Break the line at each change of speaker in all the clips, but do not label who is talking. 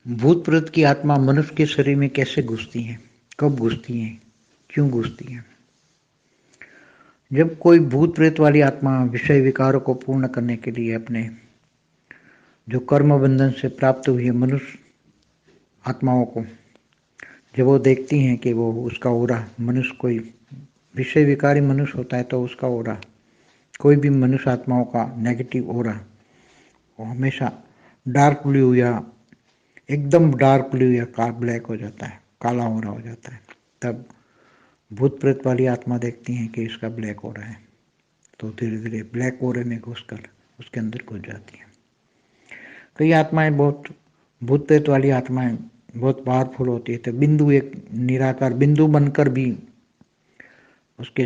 भूत प्रेत की आत्मा मनुष्य के शरीर में कैसे घुसती हैं, कब घुसती हैं, क्यों घुसती हैं? जब कोई भूत प्रेत वाली आत्मा विषय विकारों को पूर्ण करने के लिए अपने जो कर्म बंधन से प्राप्त हुई है मनुष्य आत्माओं को जब वो देखती हैं कि वो उसका ओरा मनुष्य कोई विषय विकारी मनुष्य होता है तो उसका ओरा कोई भी मनुष्य आत्माओं का नेगेटिव ओरा वो हमेशा डार्क ब्लू या एकदम डार्क ब्लू या ब्लैक हो जाता है, काला ओरा हो जाता है। तब भूत प्रेत वाली आत्मा देखती हैं कि इसका ब्लैक ओरा है तो धीरे धीरे ब्लैक ओरे में घुसकर उसके अंदर घुस जाती हैं। कई आत्माएं बहुत भूत प्रेत वाली आत्माएं बहुत पावरफुल होती है तो बिंदु एक निराकार बिंदु बनकर भी उसके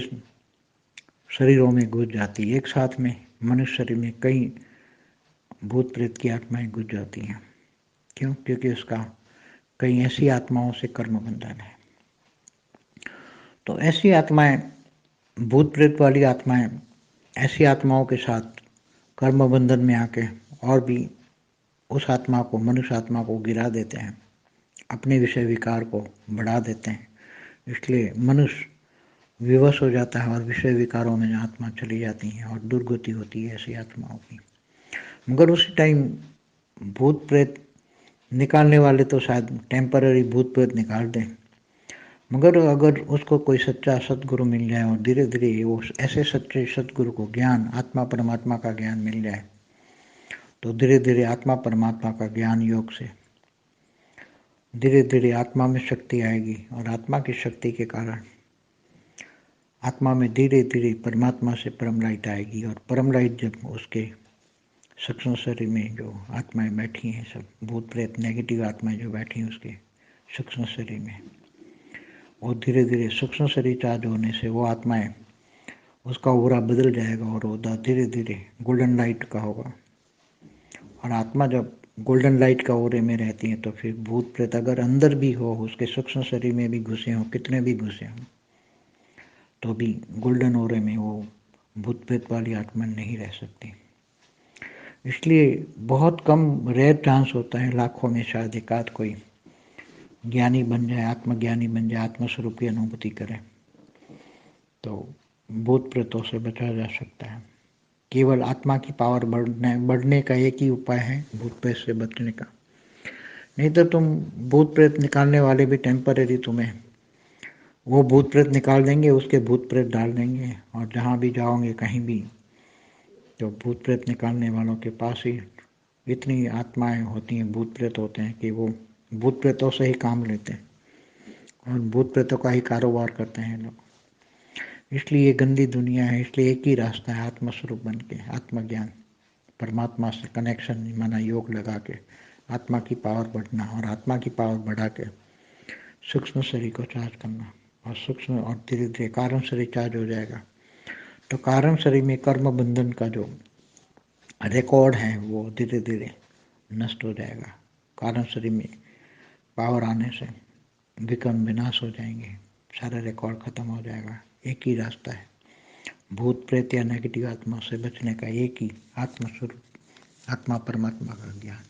शरीरों में घुस जाती है। एक साथ में मनुष्य शरीर में कई भूत प्रेत की आत्माएं घुस जाती हैं। क्यों? क्योंकि उसका कई ऐसी आत्माओं से कर्म बंधन है। तो ऐसी आत्माएं भूत प्रेत वाली आत्माएं ऐसी आत्माओं के साथ कर्म बंधन में आके और भी उस आत्मा को मनुष्य आत्मा को गिरा देते हैं, अपने विषय विकार को बढ़ा देते हैं। इसलिए मनुष्य विवश हो जाता है और विषय विकारों में आत्मा चली जाती है और दुर्गति होती है ऐसी आत्माओं की। मगर उसी टाइम भूत प्रेत निकालने वाले तो शायद टेम्पररी भूत प्रेत निकाल दें, मगर अगर उसको कोई सच्चा सतगुरु मिल जाए और धीरे धीरे वो ऐसे सच्चे सतगुरु को ज्ञान आत्मा परमात्मा का ज्ञान मिल जाए तो धीरे धीरे आत्मा परमात्मा का ज्ञान योग से धीरे धीरे आत्मा में शक्ति आएगी और आत्मा की शक्ति के कारण आत्मा में धीरे धीरे परमात्मा से परम लाइट आएगी और परम लाइट जब उसके सूक्ष्म शरीर में जो आत्माएं बैठी हैं, सब भूत प्रेत नेगेटिव आत्माएं जो बैठी हैं उसके सूक्ष्म शरीर में, और धीरे धीरे सूक्ष्म शरीर चार्ज होने से वो आत्माएं उसका ओरा बदल जाएगा और वो धीरे धीरे गोल्डन लाइट का होगा। और आत्मा जब गोल्डन लाइट का ओरे में रहती है तो फिर भूत प्रेत अगर अंदर भी हो उसके सूक्ष्म शरीर में भी घुसे हों, कितने भी घुसे हों, तो भी गोल्डन ओरे में वो भूत प्रेत वाली आत्मा नहीं रह सकती। इसलिए बहुत कम रेयर चांस होता है, लाखों में शायद एकाध कोई ज्ञानी बन जाए, आत्मज्ञानी बन जाए, आत्मस्वरूप की अनुभूति करे तो भूत प्रेतों से बचा जा सकता है। केवल आत्मा की पावर बढ़ने का एक ही उपाय है भूत प्रेत से बचने का। नहीं तो तुम भूत प्रेत निकालने वाले भी टेम्परेरी तुम्हें वो भूत प्रेत निकाल देंगे, उसके भूत प्रेत डाल देंगे और जहाँ भी जाओगे कहीं भी तो भूत प्रेत निकालने वालों के पास ही इतनी आत्माएं होती हैं, भूत प्रेत होते हैं कि वो भूत प्रेतों से ही काम लेते हैं और भूत प्रेतों का ही कारोबार करते हैं लोग। इसलिए ये गंदी दुनिया है। इसलिए एक ही रास्ता है आत्मस्वरूप बन के आत्मज्ञान परमात्मा से कनेक्शन माना योग लगा के आत्मा की पावर बढ़ना और आत्मा की पावर बढ़ा के सूक्ष्म शरीर को चार्ज करना और सूक्ष्म और धीरे धीरे कारण शरीर चार्ज हो जाएगा तो कारण शरीर में कर्म बंधन का जो रिकॉर्ड है वो धीरे धीरे नष्ट हो जाएगा। कारण शरीर में पावर आने से विकर्म विनाश हो जाएंगे, सारा रिकॉर्ड खत्म हो जाएगा। एक ही रास्ता है भूत प्रेत या नेगेटिव आत्मा से बचने का, एक ही आत्मस्वरूप आत्मा परमात्मा का ज्ञान।